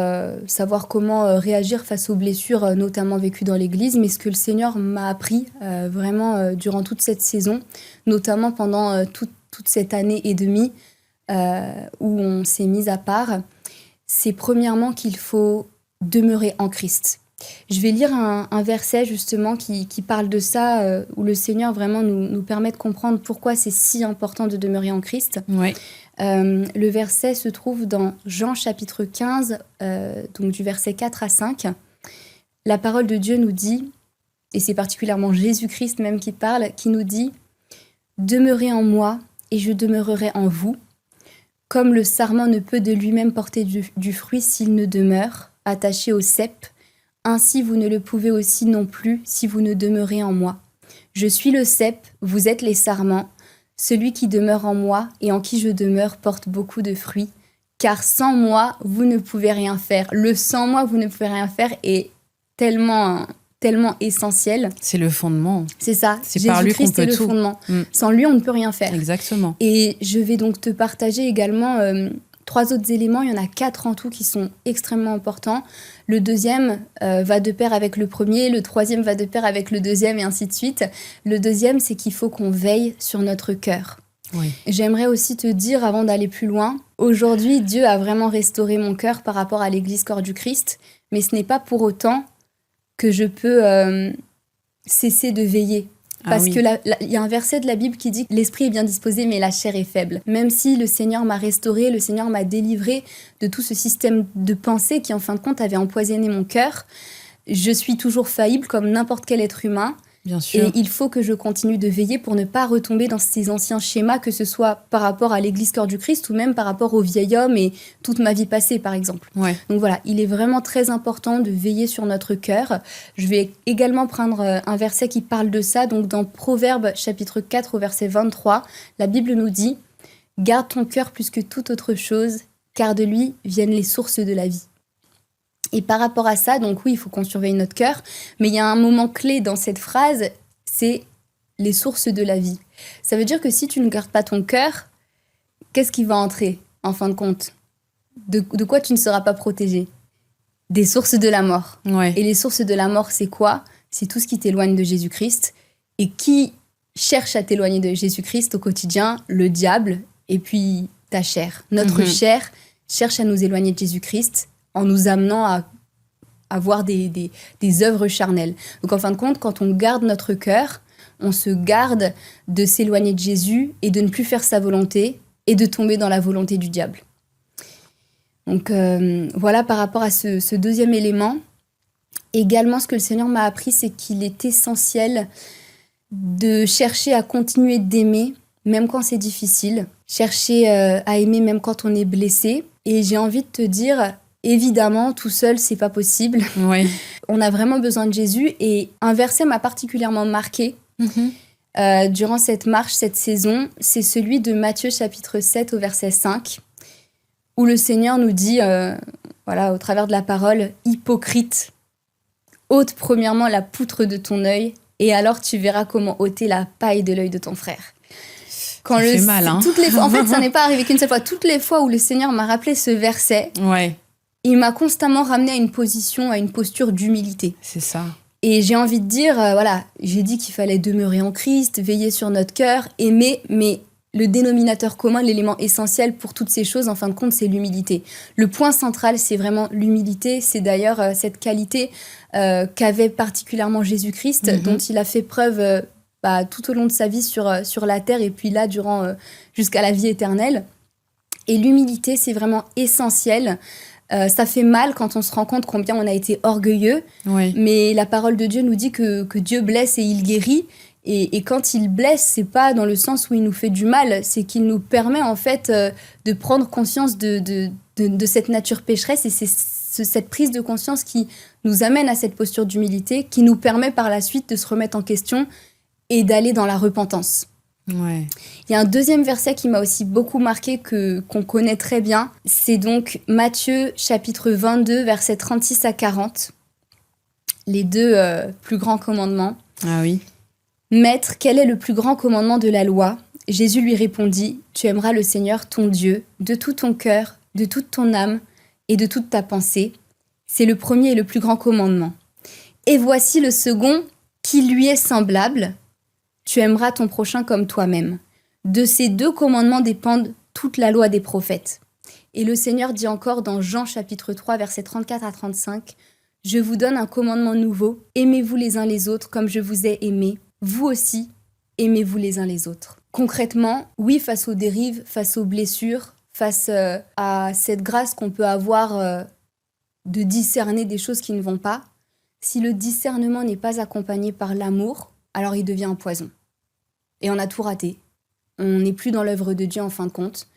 savoir comment réagir face aux blessures, notamment vécues dans l'Église. Mais ce que le Seigneur m'a appris vraiment durant toute cette saison, notamment pendant toute cette année et demie où on s'est mis à part, c'est premièrement qu'il faut demeurer en Christ. Je vais lire un verset justement qui parle de ça, où le Seigneur vraiment nous permet de comprendre pourquoi c'est si important de demeurer en Christ. Ouais. Le verset se trouve dans Jean chapitre 15, donc du verset 4 à 5. La parole de Dieu nous dit, et c'est particulièrement Jésus-Christ même qui parle, qui nous dit « Demeurez en moi et je demeurerai en vous. Comme le sarment ne peut de lui-même porter du fruit s'il ne demeure, attaché au cep, ainsi vous ne le pouvez aussi non plus si vous ne demeurez en moi. Je suis le cep, vous êtes les sarments. Celui qui demeure en moi et en qui je demeure porte beaucoup de fruits, car sans moi, vous ne pouvez rien faire. » Le « sans moi, vous ne pouvez rien faire » est tellement essentiel. C'est le fondement. C'est ça. C'est par lui qu'on peut le tout. Fondement. Sans lui, on ne peut rien faire. Exactement. Et je vais donc te partager également 3 autres éléments. Il y en a 4 en tout qui sont extrêmement importants. Le deuxième va de pair avec le premier. Le troisième va de pair avec le deuxième et ainsi de suite. Le deuxième, c'est qu'il faut qu'on veille sur notre cœur. Oui. J'aimerais aussi te dire, avant d'aller plus loin, aujourd'hui, Dieu a vraiment restauré mon cœur par rapport à l'Église Corps du Christ. Mais ce n'est pas pour autant que je peux cesser de veiller. Parce que y a un verset de la Bible qui dit que l'esprit est bien disposé, mais la chair est faible. Même si le Seigneur m'a restauré, le Seigneur m'a délivré de tout ce système de pensée qui, en fin de compte, avait empoisonné mon cœur, je suis toujours faillible comme n'importe quel être humain. Bien sûr. Et il faut que je continue de veiller pour ne pas retomber dans ces anciens schémas, que ce soit par rapport à l'Église Corps du Christ ou même par rapport au vieil homme et toute ma vie passée, par exemple. Ouais. Donc voilà, il est vraiment très important de veiller sur notre cœur. Je vais également prendre un verset qui parle de ça. Donc dans Proverbes chapitre 4 au verset 23, la Bible nous dit « Garde ton cœur plus que toute autre chose, car de lui viennent les sources de la vie. » Et par rapport à ça, donc oui, il faut qu'on surveille notre cœur, mais il y a un moment clé dans cette phrase, c'est les sources de la vie. Ça veut dire que si tu ne gardes pas ton cœur, qu'est-ce qui va entrer, en fin de compte ? De quoi tu ne seras pas protégé ? Des sources de la mort. Ouais. Et les sources de la mort, c'est quoi ? C'est tout ce qui t'éloigne de Jésus-Christ. Et qui cherche à t'éloigner de Jésus-Christ au quotidien ? Le diable et puis ta chair. Notre chair cherche à nous éloigner de Jésus-Christ en nous amenant à avoir des œuvres charnelles. Donc en fin de compte, quand on garde notre cœur, on se garde de s'éloigner de Jésus et de ne plus faire sa volonté et de tomber dans la volonté du diable. Donc voilà par rapport à ce deuxième élément. Également, ce que le Seigneur m'a appris, c'est qu'il est essentiel de chercher à continuer d'aimer, même quand c'est difficile. Chercher à aimer même quand on est blessé. Et j'ai envie de te dire... Évidemment, tout seul, c'est pas possible. Oui. On a vraiment besoin de Jésus. Et un verset m'a particulièrement marqué durant cette marche, cette saison. C'est celui de Matthieu chapitre 7 au verset 5, où le Seigneur nous dit, au travers de la parole, « Hypocrite, ôte premièrement la poutre de ton œil, et alors tu verras comment ôter la paille de l'œil de ton frère. Ça fait mal, hein. En fait, ça n'est pas arrivé qu'une seule fois. Toutes les fois où le Seigneur m'a rappelé ce verset, il m'a constamment ramené à une posture d'humilité. C'est ça. Et j'ai envie de dire, j'ai dit qu'il fallait demeurer en Christ, veiller sur notre cœur, aimer, mais le dénominateur commun, l'élément essentiel pour toutes ces choses, en fin de compte, c'est l'humilité. Le point central, c'est vraiment l'humilité. C'est d'ailleurs cette qualité qu'avait particulièrement Jésus-Christ, dont il a fait preuve tout au long de sa vie sur la terre, et puis là, jusqu'à la vie éternelle. Et l'humilité, c'est vraiment essentiel. Ça fait mal quand on se rend compte combien on a été orgueilleux, mais la parole de Dieu nous dit que Dieu blesse et il guérit. Et quand il blesse, c'est pas dans le sens où il nous fait du mal, c'est qu'il nous permet en fait de prendre conscience de cette nature pécheresse, et c'est cette prise de conscience qui nous amène à cette posture d'humilité, qui nous permet par la suite de se remettre en question et d'aller dans la repentance. Il y a un deuxième verset qui m'a aussi beaucoup marqué, qu'on connaît très bien. C'est donc Matthieu chapitre 22, versets 36 à 40. Les deux plus grands commandements. Ah oui. Maître, quel est le plus grand commandement de la loi ? Jésus lui répondit, tu aimeras le Seigneur ton Dieu de tout ton cœur, de toute ton âme et de toute ta pensée. C'est le premier et le plus grand commandement. Et voici le second qui lui est semblable. Tu aimeras ton prochain comme toi-même. De ces deux commandements dépendent toute la loi des prophètes. Et le Seigneur dit encore dans Jean chapitre 3, versets 34 à 35, « Je vous donne un commandement nouveau, aimez-vous les uns les autres comme je vous ai aimés. Vous aussi, aimez-vous les uns les autres. » Concrètement, oui, face aux dérives, face aux blessures, face à cette grâce qu'on peut avoir de discerner des choses qui ne vont pas, si le discernement n'est pas accompagné par l'amour, alors il devient un poison. Et on a tout raté. On n'est plus dans l'œuvre de Dieu en fin de compte.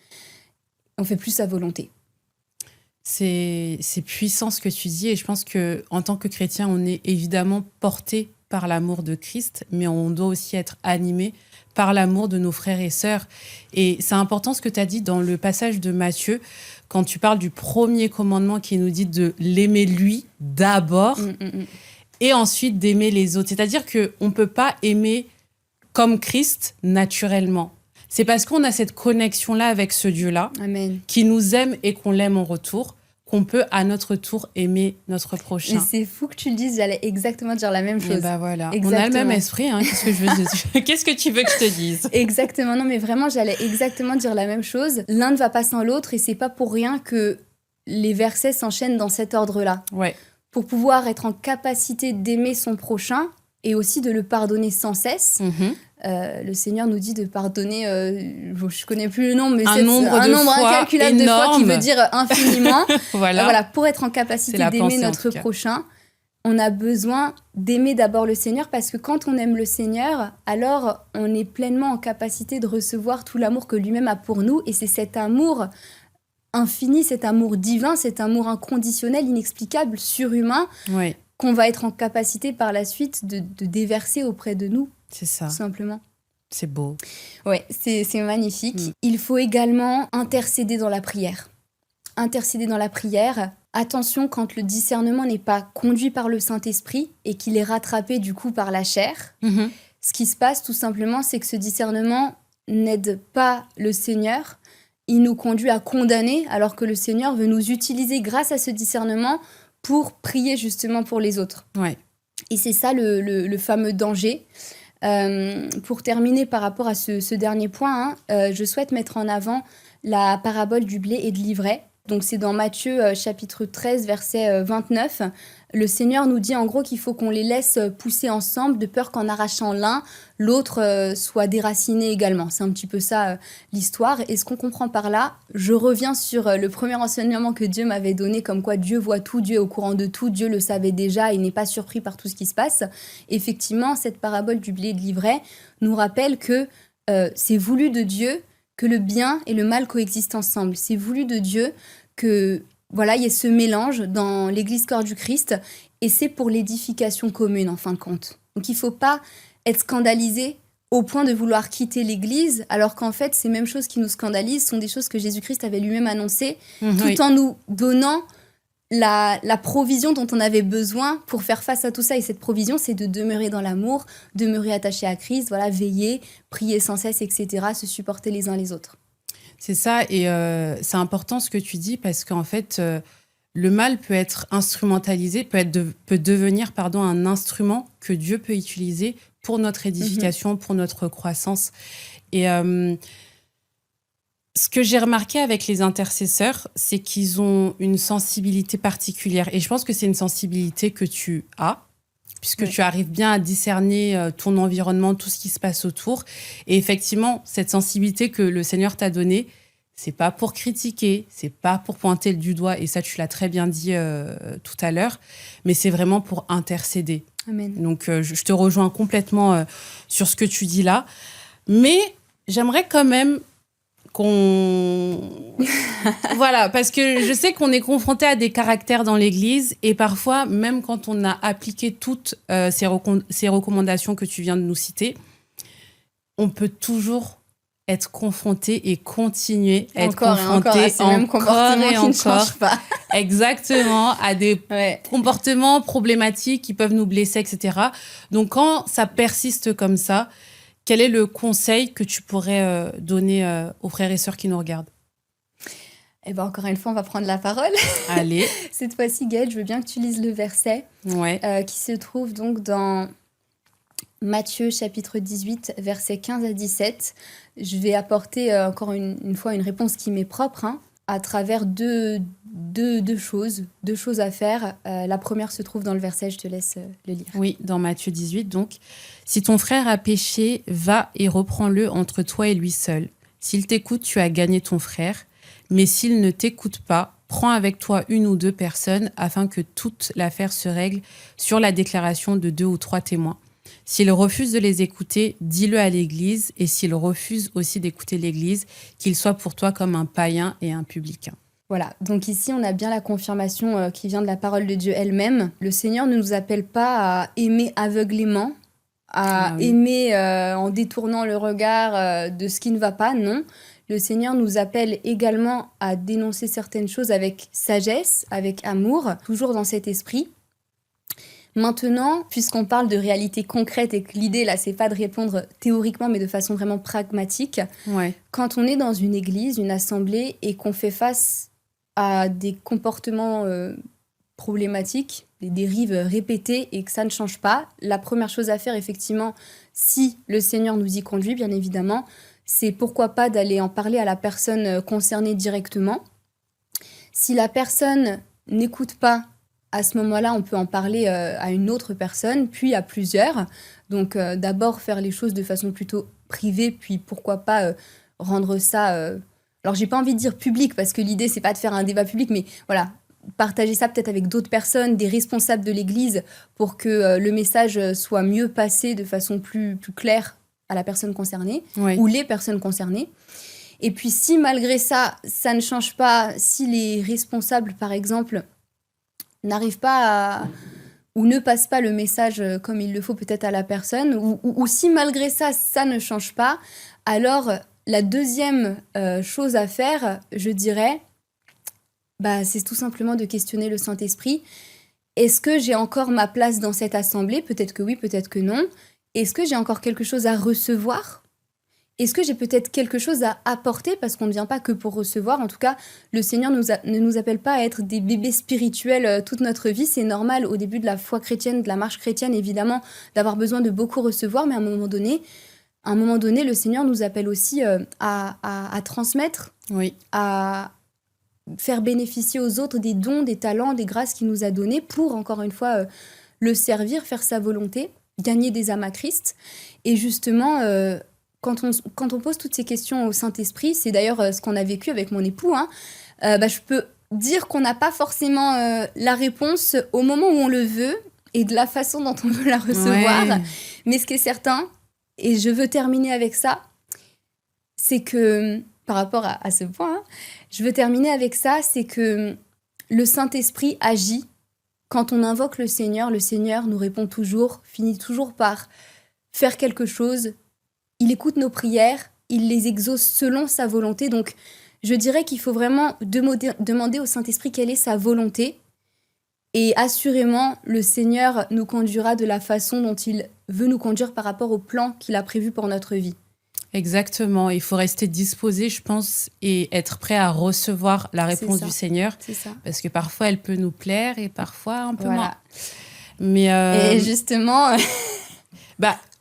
On fait plus sa volonté. C'est puissant ce que tu dis, et je pense qu'en tant que chrétien, on est évidemment porté par l'amour de Christ, mais on doit aussi être animé par l'amour de nos frères et sœurs. Et c'est important ce que tu as dit dans le passage de Matthieu, quand tu parles du premier commandement qui nous dit de l'aimer lui d'abord, et ensuite d'aimer les autres. C'est-à-dire qu'on ne peut pas aimer comme Christ naturellement. C'est parce qu'on a cette connexion-là avec ce Dieu-là, Amen, qui nous aime et qu'on l'aime en retour, qu'on peut à notre tour aimer notre prochain. Mais c'est fou que tu le dises, j'allais exactement dire la même chose. Et bah voilà, exactement. On a le même esprit, hein. Qu'est-ce que tu veux que je te dise ? Exactement, non mais vraiment j'allais exactement dire la même chose. L'un ne va pas sans l'autre, et c'est pas pour rien que les versets s'enchaînent dans cet ordre-là. Pour pouvoir être en capacité d'aimer son prochain et aussi de le pardonner sans cesse. Le Seigneur nous dit de pardonner, je connais plus le nom, mais un nombre incalculable de fois qui veut dire infiniment. Voilà. Pour être en capacité d'aimer notre prochain, on a besoin d'aimer d'abord le Seigneur, parce que quand on aime le Seigneur, alors on est pleinement en capacité de recevoir tout l'amour que lui-même a pour nous, et c'est cet amour infini, cet amour divin, cet amour inconditionnel, inexplicable, surhumain, qu'on va être en capacité par la suite de déverser auprès de nous. C'est ça. Tout simplement. C'est beau. Ouais, c'est magnifique. Il faut également intercéder dans la prière. Intercéder dans la prière. Attention, quand le discernement n'est pas conduit par le Saint-Esprit et qu'il est rattrapé du coup par la chair, ce qui se passe tout simplement, c'est que ce discernement n'aide pas le Seigneur. Il nous conduit à condamner, alors que le Seigneur veut nous utiliser grâce à ce discernement pour prier justement pour les autres. Et c'est ça le fameux danger. Pour terminer par rapport à ce dernier point, je souhaite mettre en avant la parabole du blé et de l'ivraie. Donc c'est dans Matthieu chapitre 13, verset 29. Le Seigneur nous dit en gros qu'il faut qu'on les laisse pousser ensemble, de peur qu'en arrachant l'un, l'autre soit déraciné également. C'est un petit peu ça l'histoire. Et ce qu'on comprend par là, je reviens sur le premier enseignement que Dieu m'avait donné, comme quoi Dieu voit tout, Dieu est au courant de tout, Dieu le savait déjà, il n'est pas surpris par tout ce qui se passe. Effectivement, cette parabole du blé et de l'ivraie nous rappelle que c'est voulu de Dieu que le bien et le mal coexistent ensemble. C'est voulu de Dieu que voilà, il y ait ce mélange dans l'Église corps du Christ, et c'est pour l'édification commune en fin de compte. Donc il ne faut pas être scandalisé au point de vouloir quitter l'Église, alors qu'en fait ces mêmes choses qui nous scandalisent sont des choses que Jésus-Christ avait lui-même annoncées, tout en nous donnant la provision dont on avait besoin pour faire face à tout ça. Et cette provision, c'est de demeurer dans l'amour, demeurer attaché à Christ, voilà, veiller, prier sans cesse, etc., se supporter les uns les autres. C'est ça, et c'est important ce que tu dis, parce qu'en fait, le mal peut être instrumentalisé, peut devenir un instrument que Dieu peut utiliser pour notre édification, pour notre croissance. Et ce que j'ai remarqué avec les intercesseurs, c'est qu'ils ont une sensibilité particulière. Et je pense que c'est une sensibilité que tu as, puisque tu arrives bien à discerner ton environnement, tout ce qui se passe autour. Et effectivement, cette sensibilité que le Seigneur t'a donnée, c'est pas pour critiquer, c'est pas pour pointer du doigt, et ça, tu l'as très bien dit tout à l'heure, mais c'est vraiment pour intercéder. Amen. Donc, je te rejoins complètement sur ce que tu dis là. Mais j'aimerais quand même voilà, parce que je sais qu'on est confronté à des caractères dans l'Église, et parfois, même quand on a appliqué toutes ces recommandations que tu viens de nous citer, on peut toujours être confronté et continuer à être confronté c'est le même comportement qui ne change pas. Exactement, à des comportements problématiques qui peuvent nous blesser, etc. Donc, quand ça persiste comme ça, quel est le conseil que tu pourrais donner aux frères et sœurs qui nous regardent? Eh bien, encore une fois, on va prendre la parole. Allez. Cette fois-ci, Gaëlle, je veux bien que tu lises le verset qui se trouve donc dans Matthieu, chapitre 18, versets 15 à 17. Je vais apporter encore une fois une réponse qui m'est propre, à travers deux choses à faire. La première se trouve dans le verset, je te laisse le lire. Oui, dans Matthieu 18, donc. « Si ton frère a péché, va et reprends-le entre toi et lui seul. S'il t'écoute, tu as gagné ton frère. Mais s'il ne t'écoute pas, prends avec toi 1 ou 2 personnes afin que toute l'affaire se règle sur la déclaration de 2 ou 3 témoins. S'il refuse de les écouter, dis-le à l'Église, et s'il refuse aussi d'écouter l'Église, qu'il soit pour toi comme un païen et un publicain. » Voilà, donc ici on a bien la confirmation qui vient de la parole de Dieu elle-même. Le Seigneur ne nous appelle pas à aimer aveuglément, à aimer en détournant le regard de ce qui ne va pas, non. Le Seigneur nous appelle également à dénoncer certaines choses avec sagesse, avec amour, toujours dans cet esprit. Maintenant, puisqu'on parle de réalité concrète et que l'idée là, c'est pas de répondre théoriquement, mais de façon vraiment pragmatique, quand on est dans une église, une assemblée, et qu'on fait face à des comportements problématiques, des dérives répétées, et que ça ne change pas, la première chose à faire, effectivement, si le Seigneur nous y conduit, bien évidemment, c'est pourquoi pas d'aller en parler à la personne concernée directement. Si la personne n'écoute pas, à ce moment-là, on peut en parler à une autre personne, puis à plusieurs. Donc, d'abord, faire les choses de façon plutôt privée, puis pourquoi pas rendre ça... Alors, j'ai pas envie de dire public, parce que l'idée, c'est pas de faire un débat public, mais voilà, partager ça peut-être avec d'autres personnes, des responsables de l'Église, pour que le message soit mieux passé de façon plus claire à la personne concernée, ou les personnes concernées. Et puis, si malgré ça, ça ne change pas, si les responsables, par exemple, n'arrivent pas ou ne passent pas le message comme il le faut peut-être à la personne, ou si malgré ça, ça ne change pas, alors la deuxième chose à faire, je dirais, c'est tout simplement de questionner le Saint-Esprit. Est-ce que j'ai encore ma place dans cette assemblée ? Peut-être que oui, peut-être que non. Est-ce que j'ai encore quelque chose à recevoir ? Est-ce que j'ai peut-être quelque chose à apporter ? Parce qu'on ne vient pas que pour recevoir. En tout cas, le Seigneur ne nous appelle pas à être des bébés spirituels toute notre vie. C'est normal au début de la foi chrétienne, de la marche chrétienne, évidemment, d'avoir besoin de beaucoup recevoir. Mais à un moment donné, le Seigneur nous appelle aussi à transmettre, à faire bénéficier aux autres des dons, des talents, des grâces qu'il nous a donnés pour, encore une fois, le servir, faire sa volonté, gagner des âmes à Christ. Et justement... Quand on pose toutes ces questions au Saint-Esprit, c'est d'ailleurs ce qu'on a vécu avec mon époux, je peux dire qu'on n'a pas forcément la réponse au moment où on le veut et de la façon dont on veut la recevoir. Mais ce qui est certain, et je veux terminer avec ça, c'est que, par rapport à ce point, je veux terminer avec ça, c'est que le Saint-Esprit agit. Quand on invoque le Seigneur nous répond toujours, finit toujours par faire quelque chose. Il écoute nos prières, il les exauce selon sa volonté. Donc, je dirais qu'il faut vraiment demander au Saint-Esprit quelle est sa volonté. Et assurément, le Seigneur nous conduira de la façon dont il veut nous conduire par rapport au plan qu'il a prévu pour notre vie. Exactement. Il faut rester disposé, je pense, et être prêt à recevoir la réponse du Seigneur. C'est ça. Parce que parfois, elle peut nous plaire et parfois un peu moins. Mais et justement...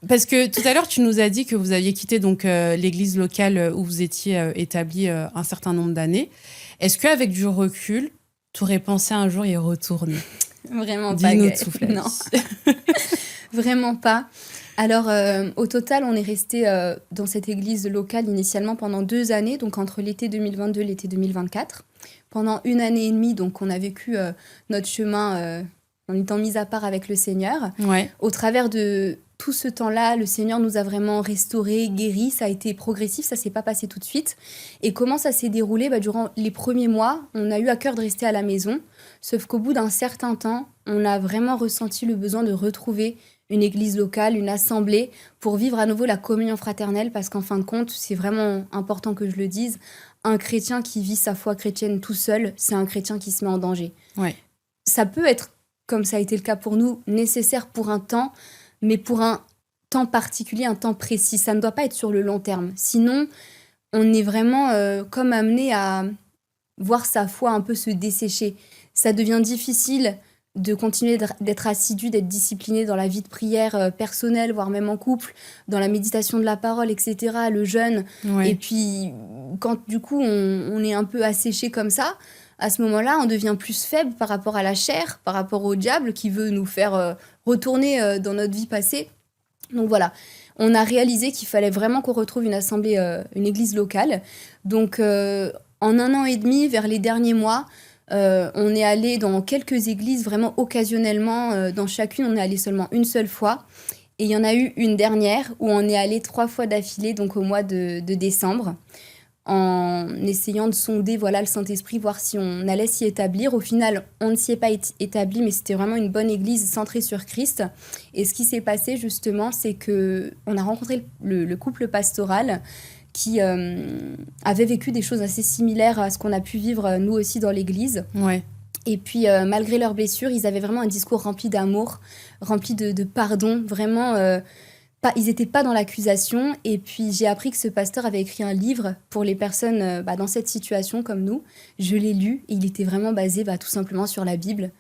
parce que tout à l'heure, tu nous as dit que vous aviez quitté donc, l'église locale où vous étiez établi un certain nombre d'années. Est-ce qu'avec du recul, tu aurais pensé un jour y retourner? Vraiment pas. Dis-nous tout, Flavie. Non, vraiment pas. Alors, au total, on est resté dans cette église locale initialement pendant 2 années, donc entre l'été 2022 et l'été 2024. Pendant 1 année et demie, donc on a vécu notre chemin en étant mis à part avec le Seigneur. Ouais. Au travers de tout ce temps-là, le Seigneur nous a vraiment restaurés, guéris. Ça a été progressif, ça ne s'est pas passé tout de suite. Et comment ça s'est déroulé? Durant les premiers mois, on a eu à cœur de rester à la maison. Sauf qu'au bout d'un certain temps, on a vraiment ressenti le besoin de retrouver une église locale, une assemblée, pour vivre à nouveau la communion fraternelle. Parce qu'en fin de compte, c'est vraiment important que je le dise, un chrétien qui vit sa foi chrétienne tout seul, c'est un chrétien qui se met en danger. Ouais. Ça peut être, comme ça a été le cas pour nous, nécessaire pour un temps, mais pour un temps particulier, un temps précis. Ça ne doit pas être sur le long terme. Sinon, on est vraiment comme amené à voir sa foi un peu se dessécher. Ça devient difficile de continuer d'être assidu, d'être discipliné dans la vie de prière personnelle, voire même en couple, dans la méditation de la parole, etc., le jeûne. Ouais. Et puis, quand du coup, on est un peu asséché comme ça, à ce moment-là, on devient plus faible par rapport à la chair, par rapport au diable qui veut nous faire retourner dans notre vie passée. Donc voilà, on a réalisé qu'il fallait vraiment qu'on retrouve une assemblée, une église locale. Donc en 1 an et demi, vers les derniers mois, on est allé dans quelques églises vraiment occasionnellement. Dans chacune, on est allé seulement une seule fois. Et il y en a eu une dernière où on est allé 3 fois d'affilée, donc au mois de décembre, en essayant de sonder le Saint-Esprit, voir si on allait s'y établir. Au final, on ne s'y est pas établi, mais c'était vraiment une bonne église centrée sur Christ. Et ce qui s'est passé, justement, c'est qu'on a rencontré le couple pastoral qui avait vécu des choses assez similaires à ce qu'on a pu vivre, nous aussi, dans l'église. Ouais. Et puis, malgré leurs blessures, ils avaient vraiment un discours rempli d'amour, rempli de pardon, vraiment... ils n'étaient pas dans l'accusation. Et puis, j'ai appris que ce pasteur avait écrit un livre pour les personnes dans cette situation comme nous. Je l'ai lu et il était vraiment basé tout simplement sur la Bible.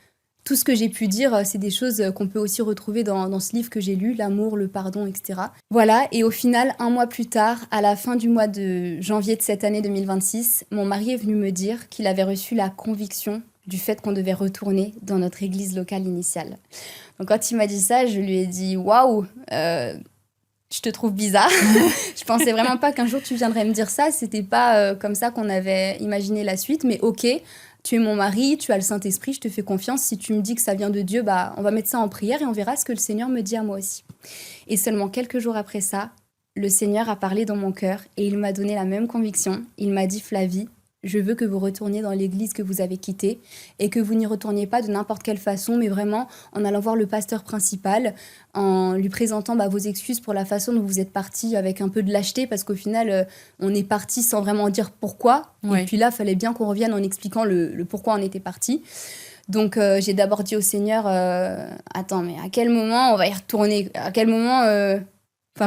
Tout ce que j'ai pu dire, c'est des choses qu'on peut aussi retrouver dans ce livre que j'ai lu, l'amour, le pardon, etc. Voilà, et au final, 1 mois plus tard, à la fin du mois de janvier de cette année 2026, mon mari est venu me dire qu'il avait reçu la conviction du fait qu'on devait retourner dans notre église locale initiale. Donc quand il m'a dit ça, je lui ai dit « Waouh, je te trouve bizarre. » Je pensais vraiment pas qu'un jour tu viendrais me dire ça. C'était pas comme ça qu'on avait imaginé la suite. Mais ok, tu es mon mari, tu as le Saint-Esprit, je te fais confiance. Si tu me dis que ça vient de Dieu, on va mettre ça en prière et on verra ce que le Seigneur me dit à moi aussi. Et seulement quelques jours après ça, le Seigneur a parlé dans mon cœur et il m'a donné la même conviction. Il m'a dit « Flavie, je veux que vous retourniez dans l'église que vous avez quittée et que vous n'y retourniez pas de n'importe quelle façon, mais vraiment en allant voir le pasteur principal, en lui présentant vos excuses pour la façon dont vous êtes partis avec un peu de lâcheté, parce qu'au final, on est parti sans vraiment dire pourquoi. Ouais. Et puis là, il fallait bien qu'on revienne en expliquant le pourquoi on était parti. Donc, j'ai d'abord dit au Seigneur, attends, mais à quel moment on va y retourner? À quel moment...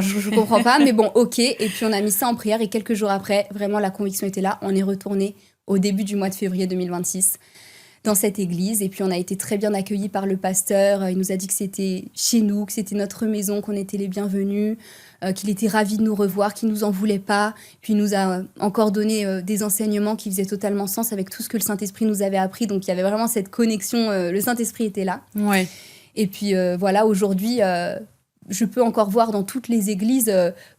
je comprends pas, mais bon, ok. Et puis, on a mis ça en prière et quelques jours après, vraiment, la conviction était là. On est retourné au début du mois de février 2026 dans cette église. Et puis, on a été très bien accueillis par le pasteur. Il nous a dit que c'était chez nous, que c'était notre maison, qu'on était les bienvenus, qu'il était ravi de nous revoir, qu'il nous en voulait pas. Puis, il nous a encore donné des enseignements qui faisaient totalement sens avec tout ce que le Saint-Esprit nous avait appris. Donc, il y avait vraiment cette connexion. Le Saint-Esprit était là. Ouais. Et puis, voilà, aujourd'hui... je peux encore voir dans toutes les églises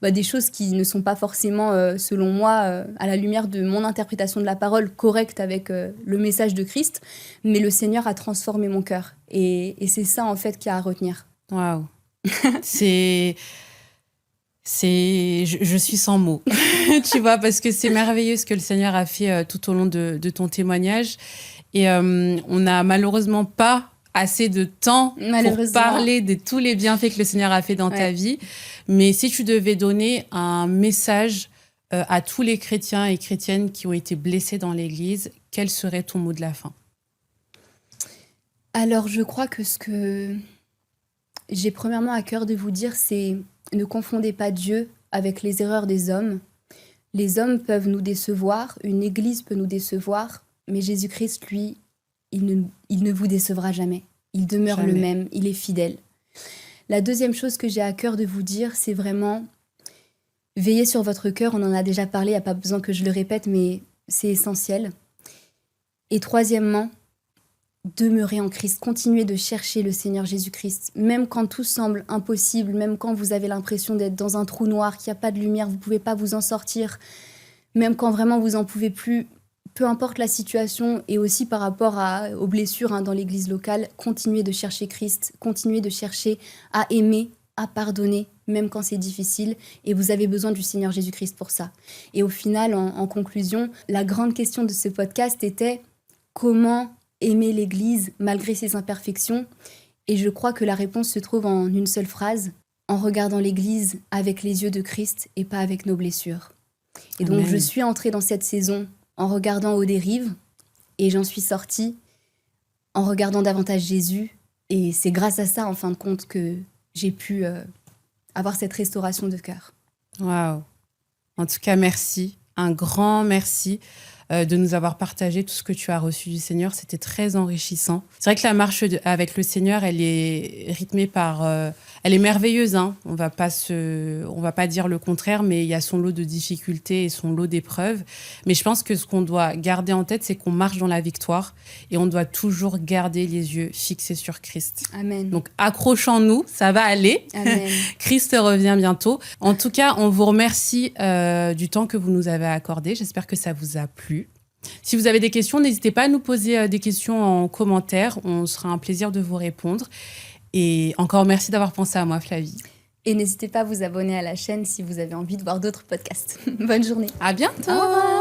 des choses qui ne sont pas forcément, selon moi, à la lumière de mon interprétation de la parole, correcte avec le message de Christ. Mais le Seigneur a transformé mon cœur. Et c'est ça, en fait, qu'il y a à retenir. Waouh. Je suis sans mots, tu vois, parce que c'est merveilleux ce que le Seigneur a fait tout au long de ton témoignage. Et on n'a malheureusement pas assez de temps pour parler de tous les bienfaits que le Seigneur a fait dans ta vie. Mais si tu devais donner un message à tous les chrétiens et chrétiennes qui ont été blessés dans l'Église, quel serait ton mot de la fin? Alors, je crois que ce que j'ai premièrement à cœur de vous dire, c'est ne confondez pas Dieu avec les erreurs des hommes. Les hommes peuvent nous décevoir, une église peut nous décevoir, mais Jésus-Christ, lui, il ne vous décevra jamais. Il demeure Jamais. le même, il est fidèle. La deuxième chose que j'ai à cœur de vous dire, c'est vraiment veiller sur votre cœur. On en a déjà parlé, il n'y a pas besoin que je le répète, mais c'est essentiel. Et troisièmement, demeurez en Christ, continuez de chercher le Seigneur Jésus-Christ. Même quand tout semble impossible, même quand vous avez l'impression d'être dans un trou noir, qu'il n'y a pas de lumière, vous ne pouvez pas vous en sortir, même quand vraiment vous n'en pouvez plus, peu importe la situation, et aussi par rapport aux blessures dans l'église locale, continuez de chercher Christ, continuez de chercher à aimer, à pardonner, même quand c'est difficile, et vous avez besoin du Seigneur Jésus-Christ pour ça. Et au final, en conclusion, la grande question de ce podcast était comment aimer l'Église malgré ses imperfections? Et je crois que la réponse se trouve en une seule phrase, en regardant l'Église avec les yeux de Christ et pas avec nos blessures. Et donc, Amen. je suis entrée dans cette saison en regardant aux dérives et j'en suis sortie en regardant davantage Jésus. Et c'est grâce à ça, en fin de compte, que j'ai pu avoir cette restauration de cœur. Waouh. En tout cas, merci. Un grand merci de nous avoir partagé tout ce que tu as reçu du Seigneur. C'était très enrichissant. C'est vrai que la marche avec le Seigneur, elle est rythmée par... elle est merveilleuse, hein. On va pas dire le contraire, mais il y a son lot de difficultés et son lot d'épreuves. Mais je pense que ce qu'on doit garder en tête, c'est qu'on marche dans la victoire et on doit toujours garder les yeux fixés sur Christ. Amen. Donc, accrochons-nous, ça va aller. Amen. Christ revient bientôt. En tout cas, on vous remercie du temps que vous nous avez accordé. J'espère que ça vous a plu. Si vous avez des questions, n'hésitez pas à nous poser des questions en commentaire. On sera un plaisir de vous répondre. Et encore merci d'avoir pensé à moi, Flavie. Et n'hésitez pas à vous abonner à la chaîne si vous avez envie de voir d'autres podcasts. Bonne journée. À bientôt. Au revoir.